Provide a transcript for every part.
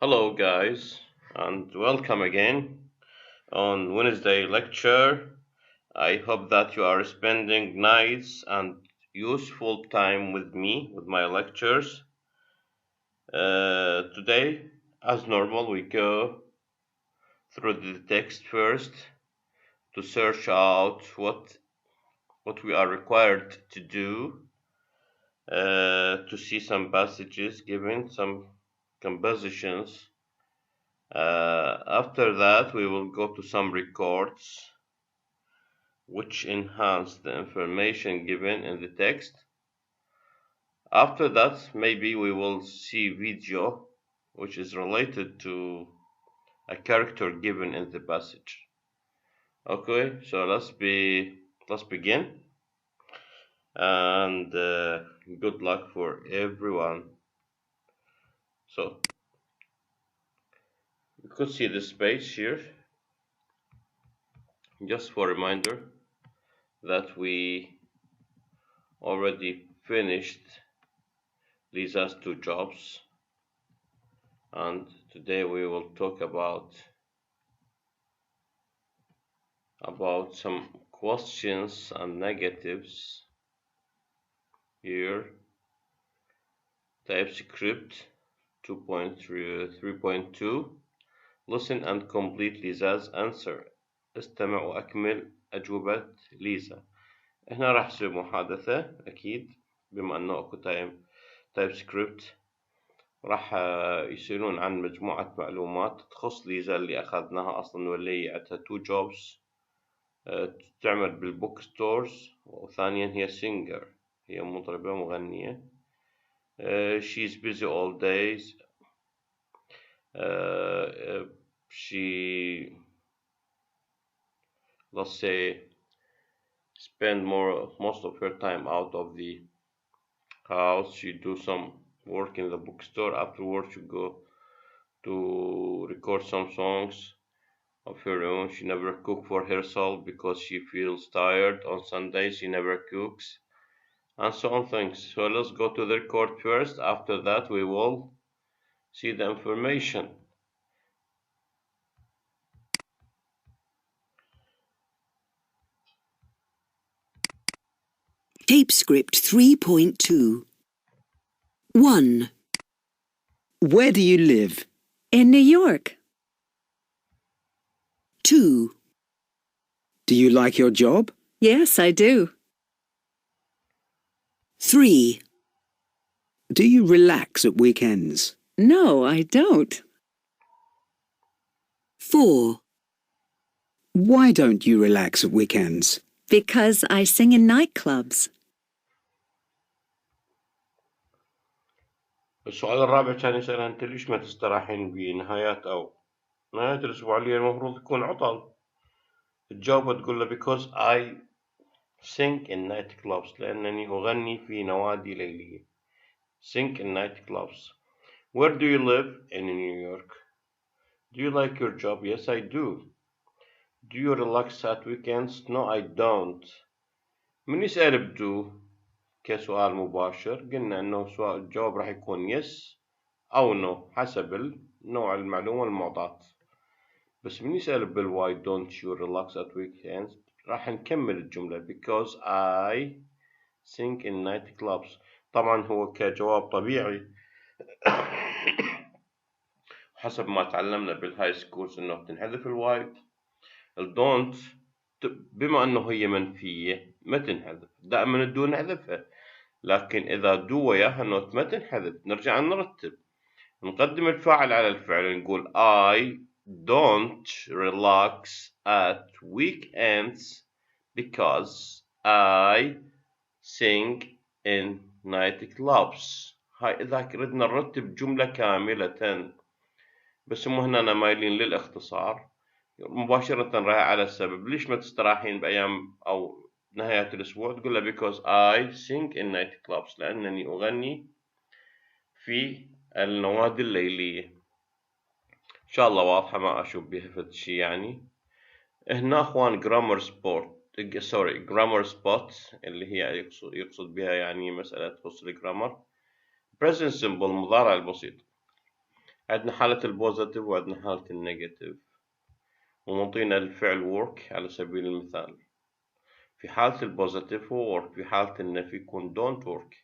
Hello, guys, and welcome again on Wednesday lecture. I hope that you are spending nice and useful time with me with my lectures. Today, as normal, we go through the text first to search out what we are required to do, to see some passages given, some compositions. After that, we will go to some records which enhance the information given in the text. After that, maybe we will see video which is related to a character given in the passage. Okay, so let's begin, and good luck for everyone. So you could see this page here, just for a reminder that we already finished Lisa's two jobs, and today we will talk about some questions and negatives here. TypeScript 2.3.2. Listen and complete Lisa's answer. استمع وأكمل أجوبة ليزا. هنا راح أسوي محادثة أكيد بما أنه أكو تايب سكريبت راح يسألون عن مجموعة معلومات تخص ليزا اللي أخذناها أصلا واللي هي عندها تو جوبز تعمل بالبوك ستورز، وثانيا هي سينجر، هي مطربة مغنية. she's busy all days. She, let's say, spend most of her time out of the house. She do some work in the bookstore. Afterwards, she go to record some songs of her own. She never cook for herself because she feels tired. On Sundays, she never cooks, and so on things. So let's go to the record first. After that, we will see the information. TapeScript 3.2. 1. Where do you live? In New York. 2. Do you like your job? Yes, I do. 3. Do you relax at weekends? No, I don't. 4. Why don't you relax at weekends? Because I sing in nightclubs. السؤال الرابع كان يسأل أنت ليش ما تستراحين بنهايات أو نهاية الأسبوع اللي المفروض تكون عطل؟ تجاوب تقول له because I sing in night clubs، لأنني أغني في نوادي ليلية. Sing in night clubs. Where do you live? In New York. Do you like your job? Yes, I do. Do you relax at weekends? No, I don't. من يسأل بدو كسؤال مباشر قلنا انه الجواب راح يكون yes او no حسب نوع المعلومة المعطاة. بس من يسأل why don't you relax at weekends راح نكمل الجملة because I sing in night clubs. طبعا هو كجواب طبيعي حسب ما تعلمنا بالهاي سكولز انه تنحذف الواي. الدونت بما انه هي منفية ما تنحذف، دائما الدو نحذفها، لكن إذا دو وياها نوت ما تنحذف. نرجع نرتب، نقدم الفاعل على الفعل، نقول I don't relax at weekends because I sing in night clubs. هاي إذا ردنا نرتب جملة كاملة، بس هم هنا مايلين للاختصار مباشرة رايح على السبب. ليش ما تستراحين بأيام أو نهاية الأسبوع؟ تقول له because I sing in night clubs، لأنني أغني في النوادي الليلية. إن شاء الله واضحة، ما أشوف بها فد شي يعني. هنا أخوان grammar spot اللي هي يقصد بها يعني مسألة تخص الجرامر. present simple مضارع البسيط. عندنا حالة البوزيتيف وعندنا حالة النيجاتيف، ومنطينا الفعل work على سبيل المثال. في حالة البوزيتيف هو work، في حالة النفي يكون don't work.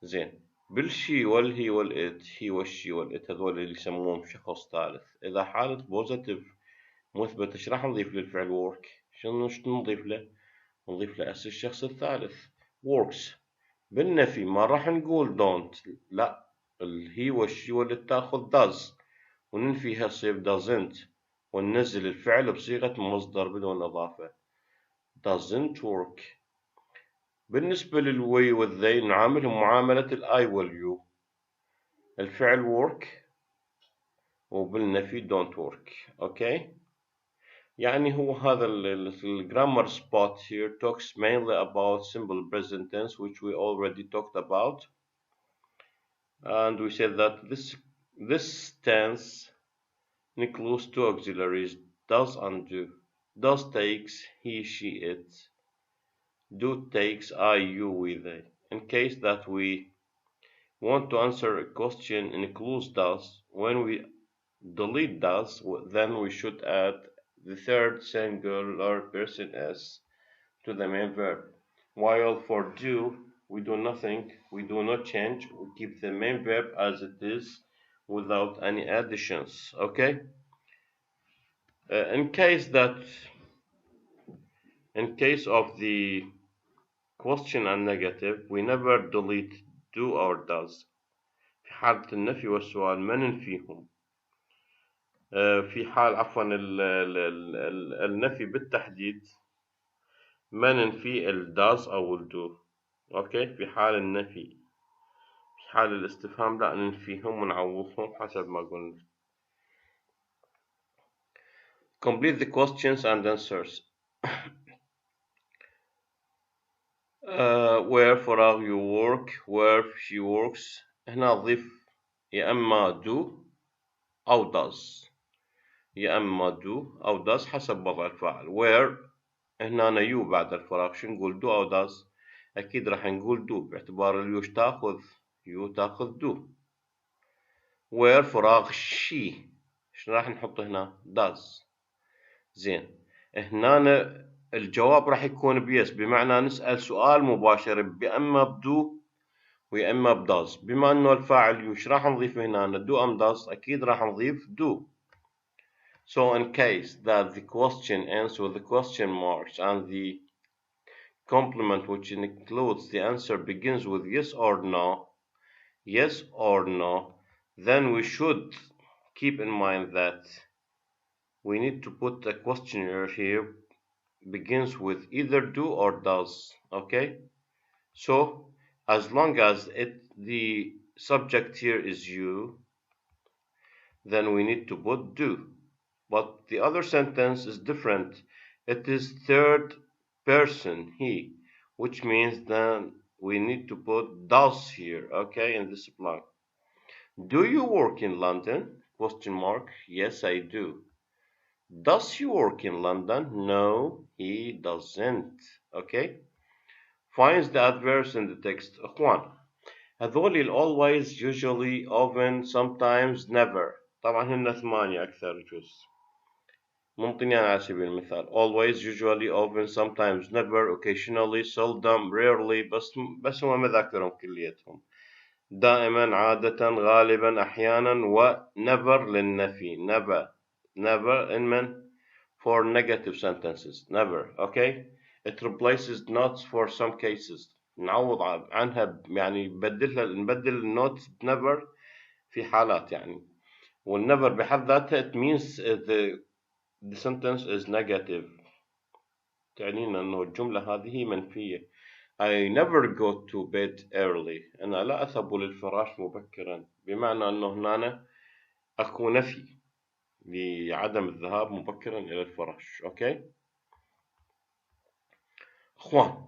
زين، بالشي والهي والإت، هي والشي والإت هذول اللي يسموهم شخص ثالث. إذا حالة بوزيتيف مثبت إيش راح نضيف للفعل work؟ شنو نضيف له؟ نضيف له الشخص الثالث works. بالنفي ما راح نقول don't، لا، الهي والشي والإت تاخذ does وننفيها تصير doesn't، وننزل الفعل بصيغة مصدر بدون إضافة doesn't work. بالنسبة للوي والذي نعاملهم معاملة الآي واليو، الفعل work وبالنفي don't work. أوكي، يعني هو هذا الجرامر spot here talks mainly about simple present tense which we already talked about, and we said that this tense includes two auxiliaries, does and do. Does takes he, she, it. Do takes I, you, we, they. In case that we want to answer a question includes does, when we delete does, then we should add the third singular person s to the main verb. While for do, we do nothing, we do not change, we keep the main verb as it is without any additions. Okay? In case of the question and negative, we never delete do or does. في حالة النفي والسؤال ما ننفيهم. في حال النفي بالتحديد ما ننفي ال does أو ال do. أوكي، في حال النفي، في حال الاستفهام لا ننفيهم ونعوضهم حسب ما قلنا. Complete the questions and answers. Where فراغ you work, where she works. هنا أضيف يا أما do أو does، يا أما do أو does حسب وضع الفاعل. where هنا أنا you بعد الفراغ، شو نقول do أو does؟ أكيد راح نقول do باعتبار اليوش تاخذ you تاخذ do. where فراغ she، شو راح نحط هنا؟ does. زين، هنا الجواب راح يكون بيس، بمعنى نسأل سؤال مباشر بأما بدو ويأما بداز. بما أنه الفاعل يوش راح نضيف هنا do أم does؟ أكيد راح نضيف do. So in case that the question ends with the question marks and the complement which includes the answer begins with yes or no, then we should keep in mind that we need to put a questionnaire here begins with either do or does. Okay, so as long as the subject here is you, then we need to put do. But the other sentence is different. It is third person he, which means then we need to put does here. Okay, in this block. Do you work in London? Question mark. Yes, I do. Does he work in London? No, he doesn't. Okay. Finds the adverbs in the text. أخوان، هذول always, usually, often, sometimes, never. طبعا هن 8 أكثر جزء. ممكن على سبيل المثال always, usually, often, sometimes, never, occasionally, seldom, rarely. بس هم مذاكرهم كليتهم. دائما، عادة، غالبا، أحيانا، و never للنفي. never in for negative sentences. never. Okay, it replaces not for some cases. نعوض عنها، يعني نبدل not never في حالات يعني. والnever بحد ذاتها it means the sentence is negative، تعنينا أنه الجملة هذه منفية. I never go to bed early. أنا لا أذهب للفراش مبكرا، بمعنى أنه هنا أكو نفي لعدم الذهاب مبكرا إلى الفراش. أوكي أخوان،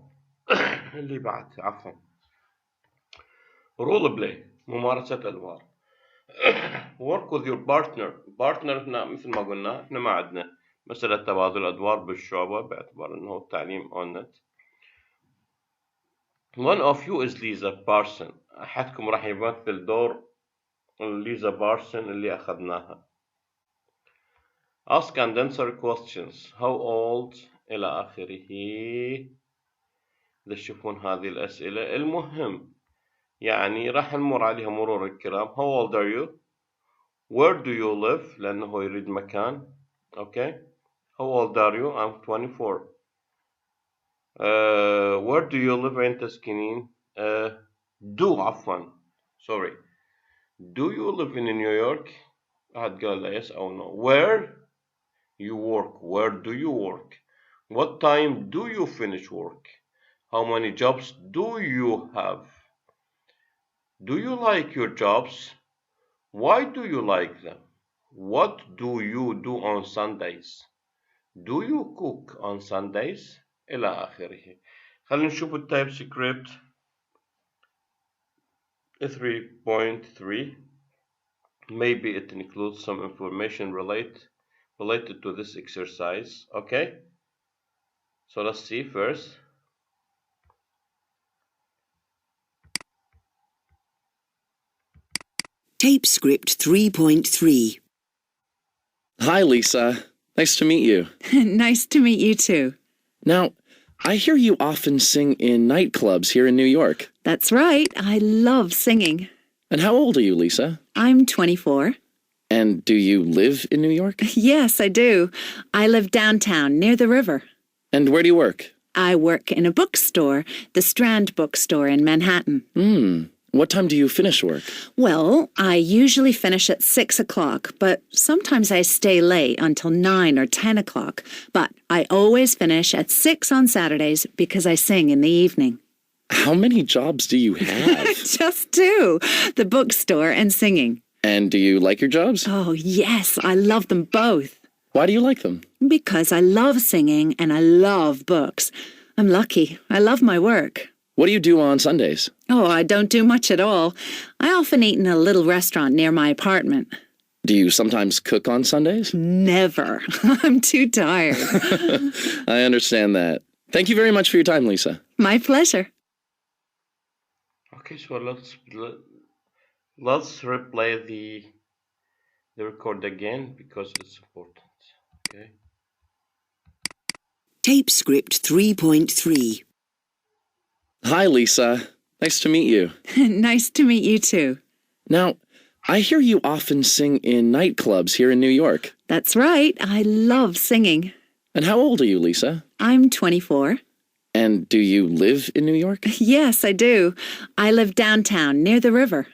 اللي بعد عفوا role play، ممارسة أدوار. work with your partner هنا مثل ما قلنا احنا ما عندنا مسألة تبادل أدوار بالشعبة باعتبار أنه التعليم on it. one of you is Lisa Parson، أحدكم راح يمثل دور ليزا بارسون اللي أخذناها. Ask and answer questions. How old إلى آخره. تشوفون هذه الأسئلة. المهم يعني راح نمر عليها مرور الكرام. How old are you? Where do you live? لأنه يريد مكان. Okay. How old are you? I'm 24. Where do you live? أين تسكنين? Sorry. Do you live in New York? أحد قال لا yes أو no. Where you work? Where do you work? What time do you finish work? How many jobs do you have? Do you like your jobs? Why do you like them? What do you do on Sundays? Do you cook on Sundays? إلى آخره. خلينا نشوف التايب سكريبت 3.3. Maybe it includes some information related to this exercise. Okay, so let's see first. Tape script 3.3. Hi, Lisa. Nice to meet you. Nice to meet you too. Now, I hear you often sing in nightclubs here in New York. That's right. I love singing. And how old are you, Lisa? I'm 24. And do you live in New York? Yes, I do. I live downtown near the river. And where do you work? I work in a bookstore, the Strand Bookstore in Manhattan. What time do you finish work? Well, I usually finish at 6 o'clock, but sometimes I stay late until 9 or 10 o'clock. But I always finish at 6 on Saturdays because I sing in the evening. How many jobs do you have? Just two, the bookstore and singing. And do you like your jobs? Oh, yes, I love them both. Why do you like them? Because I love singing and I love books. I'm lucky. I love my work. What do you do on Sundays? Oh, I don't do much at all. I often eat in a little restaurant near my apartment. Do you sometimes cook on Sundays? Never. I'm too tired. I understand that. Thank you very much for your time, Lisa. My pleasure. Okay, so let's replay the record again because it's important. Okay. Tape script 3.3. Hi, Lisa. Nice to meet you. Nice to meet you too. Now, I hear you often sing in nightclubs here in New York. That's right. I love singing. And how old are you, Lisa? I'm 24. And do you live in New York? Yes, I do. I live downtown near the river.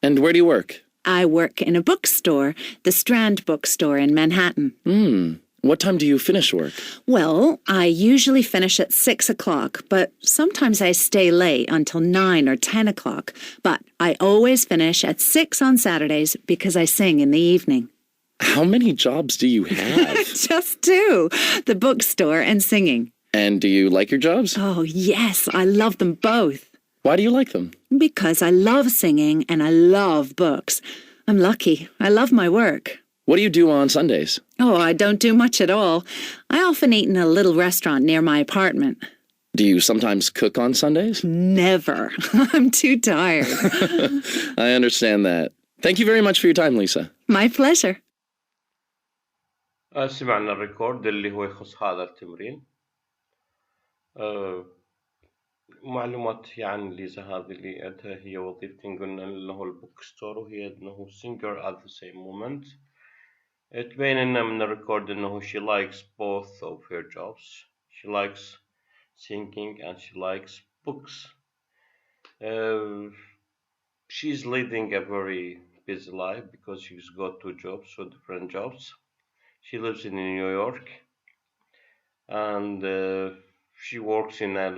And where do you work? I work in a bookstore, the Strand Bookstore in Manhattan. What time do you finish work? Well, I usually finish at 6 o'clock, but sometimes I stay late until 9 or 10 o'clock. But I always finish at 6 on Saturdays because I sing in the evening. How many jobs do you have? Just two, the bookstore and singing. And do you like your jobs? Oh, yes, I love them both. Why do you like them? Because I love singing and I love books. I'm lucky. I love my work. What do you do on Sundays? Oh, I don't do much at all. I often eat in a little restaurant near my apartment. Do you sometimes cook on Sundays? Never. I'm too tired. I understand that. Thank you very much for your time, Lisa. My pleasure. سمعنا الريكورد اللي هو يخص هذا التمرين. معلومات يعني ليزا هذه اللي عندها هي وظيفتين قلنا انه البوك ستور وهي انه singer at the same moment. تبين لنا من الريكورد انه she likes both of her jobs. She likes singing and she likes books. She's leading a very busy life because she's got two jobs, so different jobs. She lives in New York and she works in a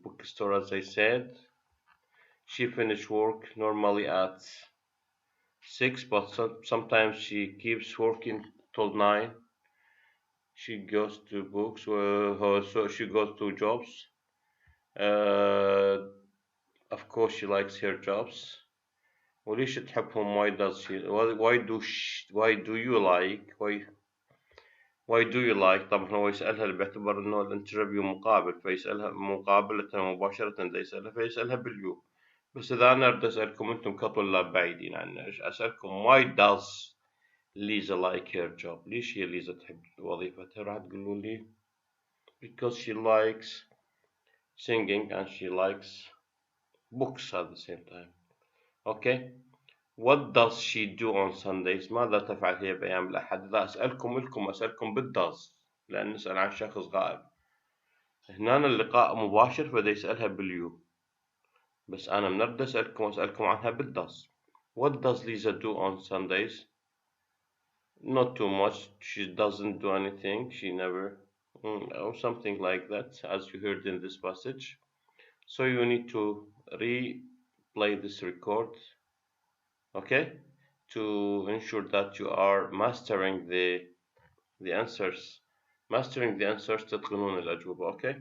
bookstore, as I said. She finishes work normally at 6, but sometimes she keeps working till 9. She goes to books, so she goes to jobs. Of course, she likes her jobs. وليش تحبهم? Why does she? Why do you like? Why do you like? طبعا هو يسألها باعتبار انه الانترفيو مقابل، فيسألها مقابلة مباشرة، دا يسألها فيسألها باليو. بس إذا أنا بدي أسألكم أنتم كطلاب بعيدين عنا، أسألكم why does Lisa like her job؟ ليش هي ليزا تحب وظيفتها؟ راح تقولوا لي because she likes singing and she likes books at the same time. Okay. What does she do on Sundays؟ ماذا تفعل هي بأيام الأحد؟ إذا أسألكم بالdoes لأن نسأل عن شخص غائب. هنا اللقاء مباشر فدا يسألها باليو، بس أنا من أرد أسألكم عنها بالdoes. What does Lisa do on Sundays؟ Not too much. She doesn't do anything. She never, or something like that, as you heard in this passage. So you need to replay this record, okay, to ensure that you are mastering the answers. Mastering the answers تتقنون الأجوبة, okay.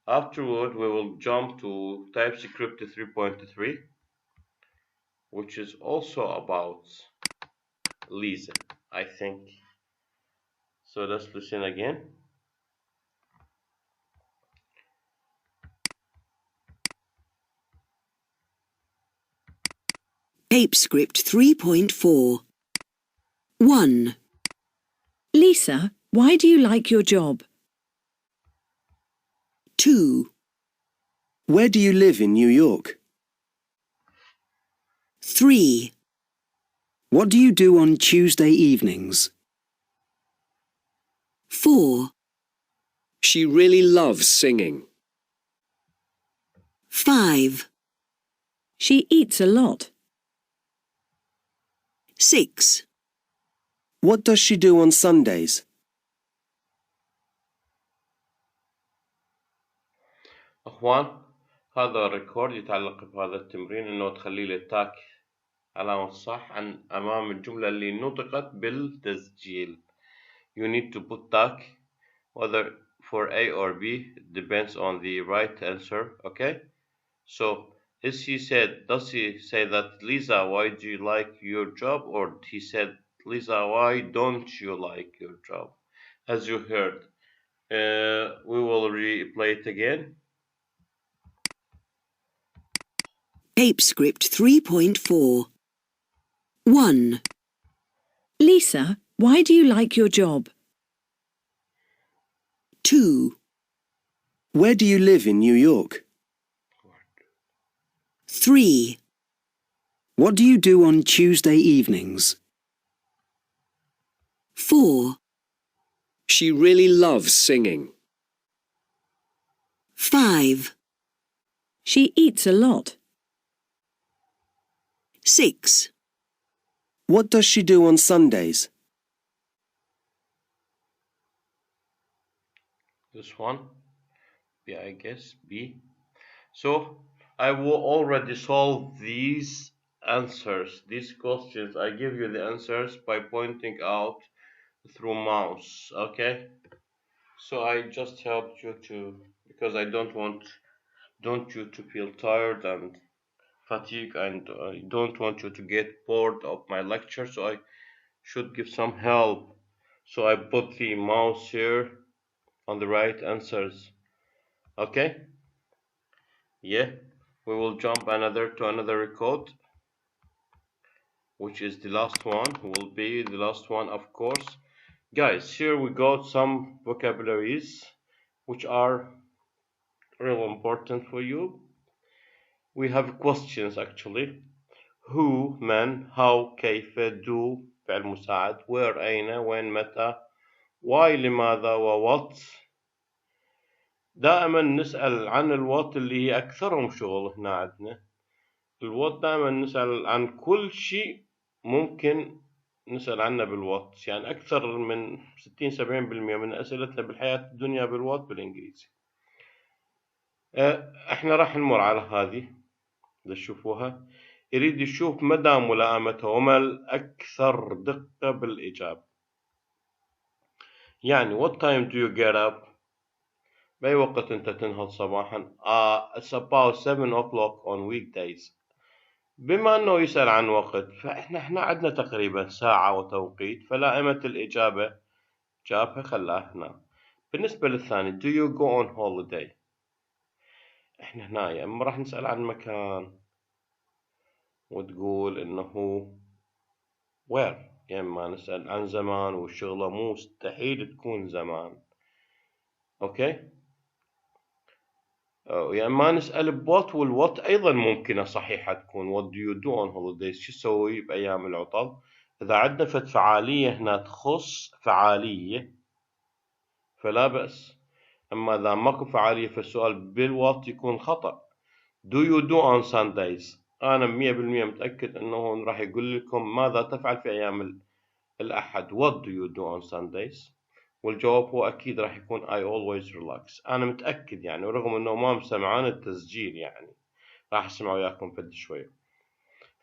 Afterward, we will jump to TypeScript 3.3, which is also about Lisa, I think. So let's listen again. TypeScript 3.4. 1. Lisa, why do you like your job? 2. Where do you live in New York? 3. What do you do on Tuesday evenings? 4. She really loves singing. 5. She eats a lot. 6. What does she do on Sundays? أخوان، هذا الريكورد يتعلق بهذا التمرين إنه تخلي لي تاك علامة صح عن أمام الجملة اللي نطقت بالتسجيل. You need to put tag whether for A or B, depends on the right answer, okay? So, does he say that, Lisa, why do you like your job? Or he said, Lisa, why don't you like your job? As you heard, we will replay it again. TypeScript 3.4. 1. Lisa, why do you like your job? 2. Where do you live in New York? 3. What do you do on Tuesday evenings? 4. She really loves singing. 5. She eats a lot. 6. What does she do on Sundays? This one, B, I guess, B. So, I will already solve these answers, these questions. I give you the answers by pointing out through mouse, okay? So I just helped you to, because I don't want you to feel tired and fatigued, and I don't want you to get bored of my lecture, so I should give some help. So I put the mouse here on the right answers, okay? Yeah, we will jump to another record, which is the last one, will be the last one, of course. Guys, here we got some vocabularies which are real important for you. We have questions actually. Who, من, how, كيف, do, فعل مساعد, where, أين, when, متى, why, لماذا, what. دائما نسأل عن الوات اللي هي أكثرهم شغل هنا عندنا. الوات دائما نسأل عن كل شيء ممكن نسأل عنه بالوات، يعني أكثر من 60-70% من أسئلتنا بالحياة الدنيا بالوات بالإنجليزي. احنا راح نمر على هذه تشوفوها. يريد يشوف مدى ملائمتها وما الأكثر دقة بالإجابة. يعني what time do you get up؟ بأي وقت أنت تنهض صباحا؟ It's about 7 o'clock on weekdays. بما أنه يسأل عن وقت، فإحنا عندنا تقريبا ساعة وتوقيت، فلائمة الإجابة جابها خلاها هنا. بالنسبة للثاني do you go on holiday؟ إحنا هنا يا إما راح نسأل عن مكان وتقول إنه where. يعني ما نسأل عن زمان والشغلة مو مستحيل تكون زمان. أوكي. يعني ما نسأل بوات، والوات أيضا ممكنة صحيحة تكون what do you do on holidays، شو تسوي بأيام العطل. إذا عندنا فعالية هنا تخص فعالية فلا بأس، أما إذا ماكو فعالية فالسؤال بالوات يكون خطأ. do you do on Sundays، أنا 100% متأكد أنه راح يقول لكم ماذا تفعل في أيام الأحد. what do you do on Sundays، والجواب هو أكيد راح يكون I always relax. أنا متأكد يعني، ورغم أنه ما مسمعان التسجيل يعني راح أسمع وياكم فد شوية.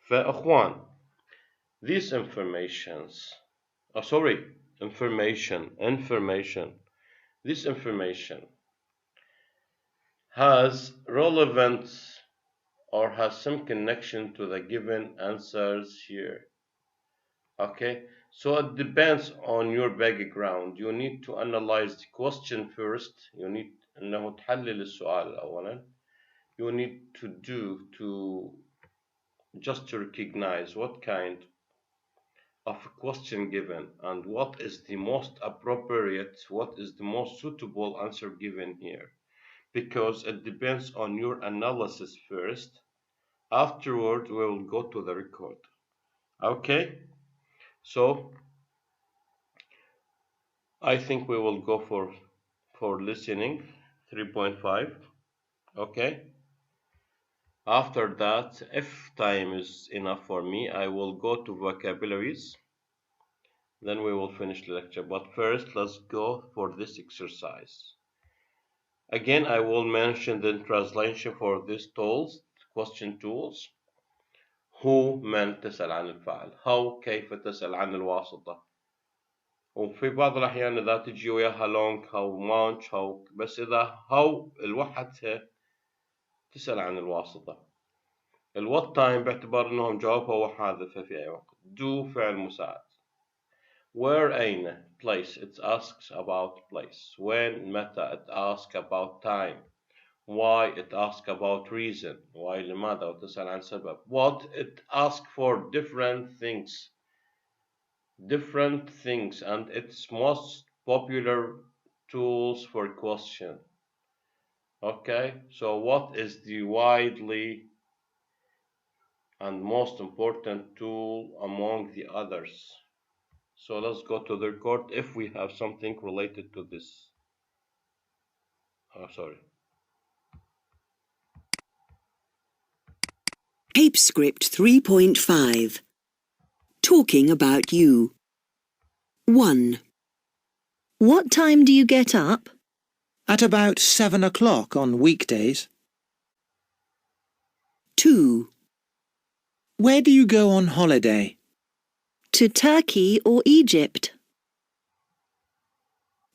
فأخوان these informations this information has relevance or has some connection to the given answers here. Okay, so it depends on your background. You need to analyze the question first. You need أنه تحلل السؤال أولا. You need to just to recognize what kind of a question given and what is the most appropriate, what is the most suitable answer given here, because it depends on your analysis first. Afterward, we will go to the record. Okay, so I think we will go for listening 3.5. Okay, after that, if time is enough for me, I will go to vocabularies, then we will finish the lecture. But first, let's go for this exercise. Again, I will mention the translation for these tools, question tools. who من تسأل عن الفاعل، how كيف تسأل عن الواسطة، وفي بعض الأحيان إذا تجي وياها long how much how، بس إذا how لوحدها تسأل عن الواسطة. what time باعتبار إنهم جوابها وحاذفة في أي وقت. do فعل مساعد. where أين place it asks about place. when متى it asks about time. why it asks about reason. why لماذا وتسأل عن سبب. what it asks for different things and its most popular tools for question. Okay, so what is the widely and most important tool among the others? So let's go to the record if we have something related to this. Tape script 3.5. Talking about you. 1, What time do you get up? At about 7 o'clock on weekdays. 2, Where do you go on holiday? To Turkey or Egypt?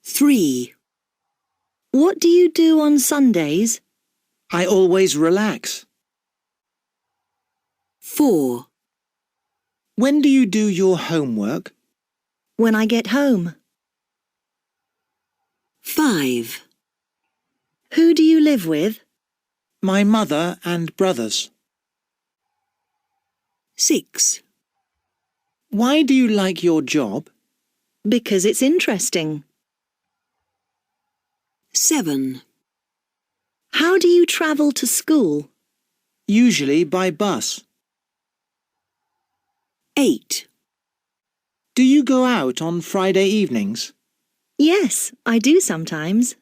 3, What do you do on Sundays? I always relax. 4, When do you do your homework? When I get home. 5, Who do you live with? My mother and brothers. 6, Why do you like your job? Because it's interesting. 7, How do you travel to school? Usually by bus. 8, Do you go out on Friday evenings? Yes, I do sometimes.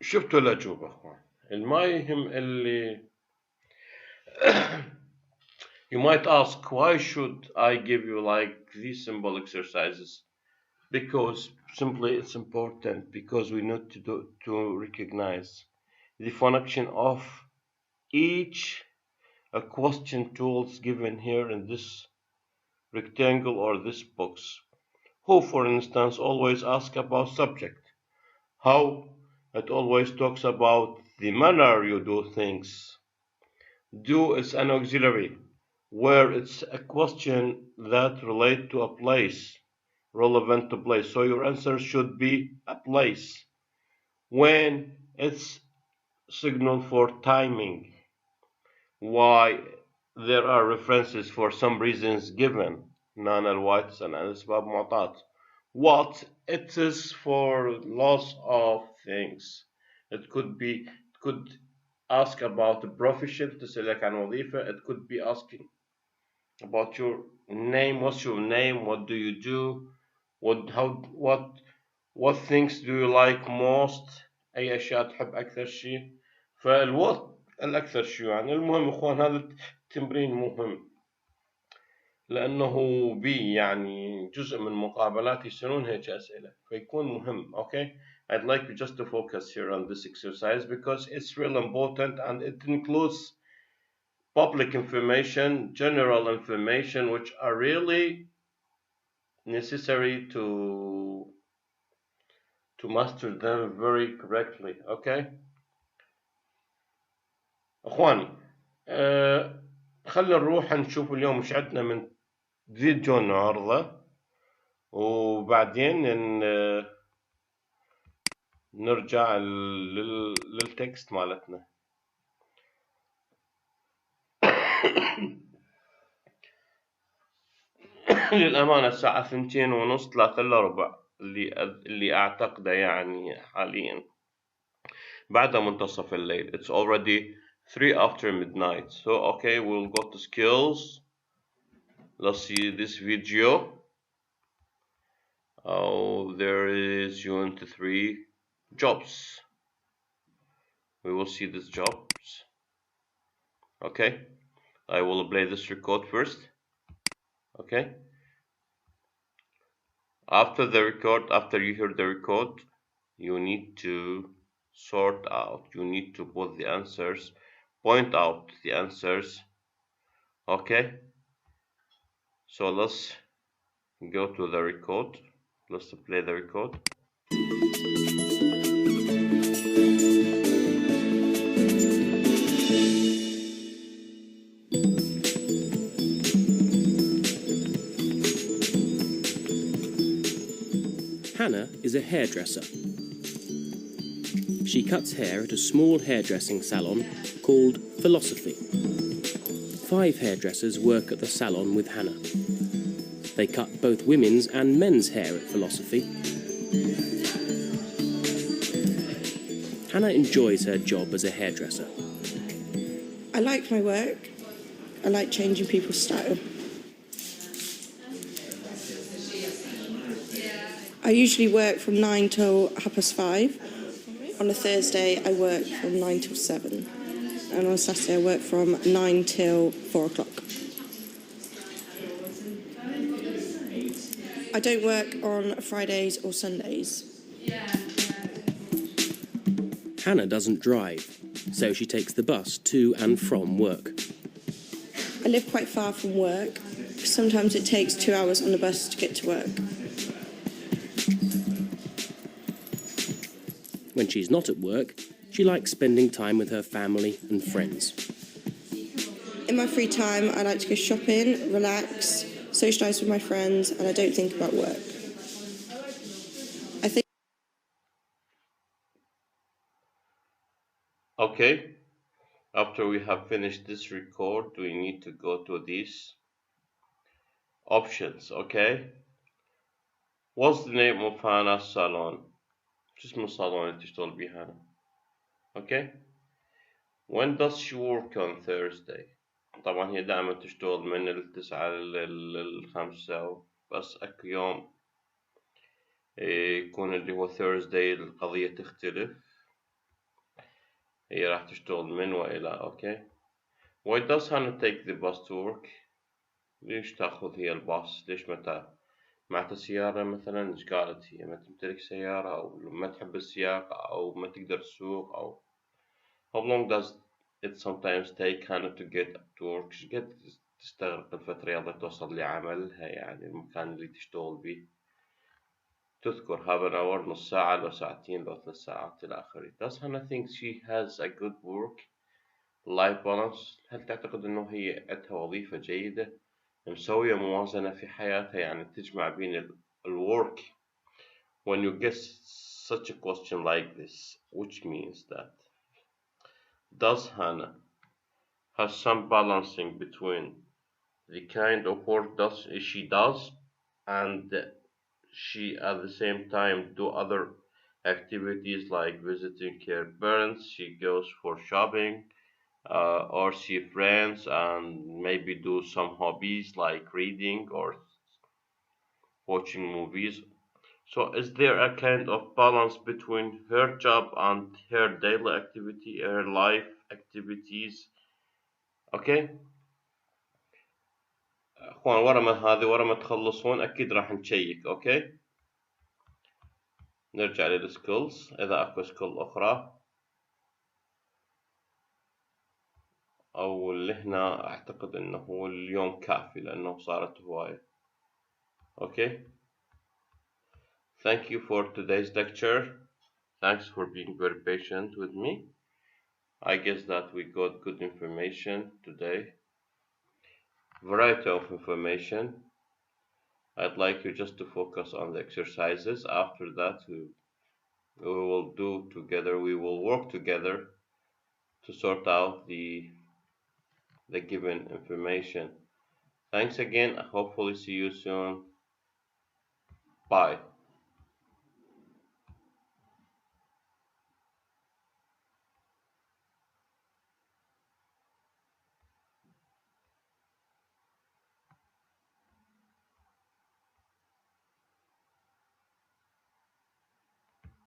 شفتوا الأجوبة أخوان. ما يهم اللي you might ask, why should I give you like these simple exercises? Because simply it's important, because we need to recognize the function of each question tools given here in this rectangle or this box. Who, for instance, always asks about subject. How, it always talks about the manner you do things. Do is an auxiliary, where it's a question that relates to a place, relevant to place. So your answer should be a place. When, it's signal for timing. why there are references for some reasons given نان الوايتس and الأسباب معطاة. What it is for lots of things. It could ask about the profession تسألك عن وظيفة. It could be asking about your name. What's your name? What do you do? What things do you like most? أي أشياء تحب أكثر شيء؟ فالوات الأكثر شيء يعني. المهم إخوان هذا التمرين مهم لأنه يعني جزء من مقابلات يصيرون هيك أسئلة فيكون مهم. Okay, I'd like you just to focus here on this exercise because it's real important and it includes public information, general information, which are really necessary to master them very correctly. Okay, أخواني خلينا نروح نشوف اليوم مش عندنا من فيديو نعرضه وبعدين نرجع للتكست مالتنا. للأمانة الساعة 2:30 3:15 اللي أعتقده يعني حاليا بعد منتصف الليل. It's already 3 after midnight. So okay, we'll go to skills. Let's see this video. Oh, there is unit 3 jobs. We will see these jobs. Okay, I will play this record first. Okay, after you hear the record, you need to sort out. You need to put the answers, point out the answers. Okay, so let's go to the record. Let's play the record. Hannah is a hairdresser. She cuts hair at a small hairdressing salon called Philosophy. 5 hairdressers work at the salon with Hannah. They cut both women's and men's hair at Philosophy. Hannah enjoys her job as a hairdresser. I like my work. I like changing people's style. I usually work from 9 till 5:30. On a Thursday, I work from 9 till 7. And on a Saturday, I work from 9 till 4 o'clock. I don't work on Fridays or Sundays. Hannah doesn't drive, so she takes the bus to and from work. I live quite far from work. Sometimes it takes 2 hours on the bus to get to work. When she's not at work, she likes spending time with her family and friends. In my free time, I like to go shopping, relax, socialise with my friends, and I don't think about work. I think. Okay, after we have finished this record, we need to go to these options. Okay, what's the name of Hannah's salon? شو اسم الصالون اللي تشتغل بيه هنا؟ Okay, when does she work on Thursday? طبعا هي دائما تشتغل من 9 ل5 بس اكو يوم يكون اللي هو Thursday القضية تختلف. هي راح تشتغل من وإلى. Okay, why does Hannah take the bus to work? ليش تأخذ هي الباص؟ ليش متى؟ معها سيارة مثلا؟ إيش قالت هي؟ ما تمتلك سيارة أو ما تحب السياقة أو ما تقدر تسوق أو how long does it sometimes take Hannah to get to work؟ إيش قد تستغرق الفترة يلا توصل لعملها يعني المكان اللي تشتغل بيه؟ تذكر half an hour نص ساعة لو ساعتين لو 3 ساعات إلى آخره. Does Hannah think she has a good work life balance؟ هل تعتقد إنه هي عندها وظيفة جيدة؟ مسوية موازنة في حياتها يعني تجمع بين الwork. When you get such a question like this, which means that does Hannah has some balancing between the kind of work she does, and she at the same time do other activities like visiting her parents. She goes for shopping, or see friends, and maybe do some hobbies like reading or watching movies. So is there a kind of balance between her job and her daily activity, her life activities? اوكي اخوان، ورا ما تخلصون اكيد راح نشيك. اوكي نرجع للسكولز اذا اكو سكول اخرى، او اللي هنا اعتقد انه اليوم كافي لانه صارت هواية. اوكي thank you for today's lecture. Thanks for being very patient with me. I guess that we got good information today, variety of information. I'd like you just to focus on the exercises. After that, we will do together, we will work together to sort out the given information. Thanks again. Hopefully see you soon. Bye.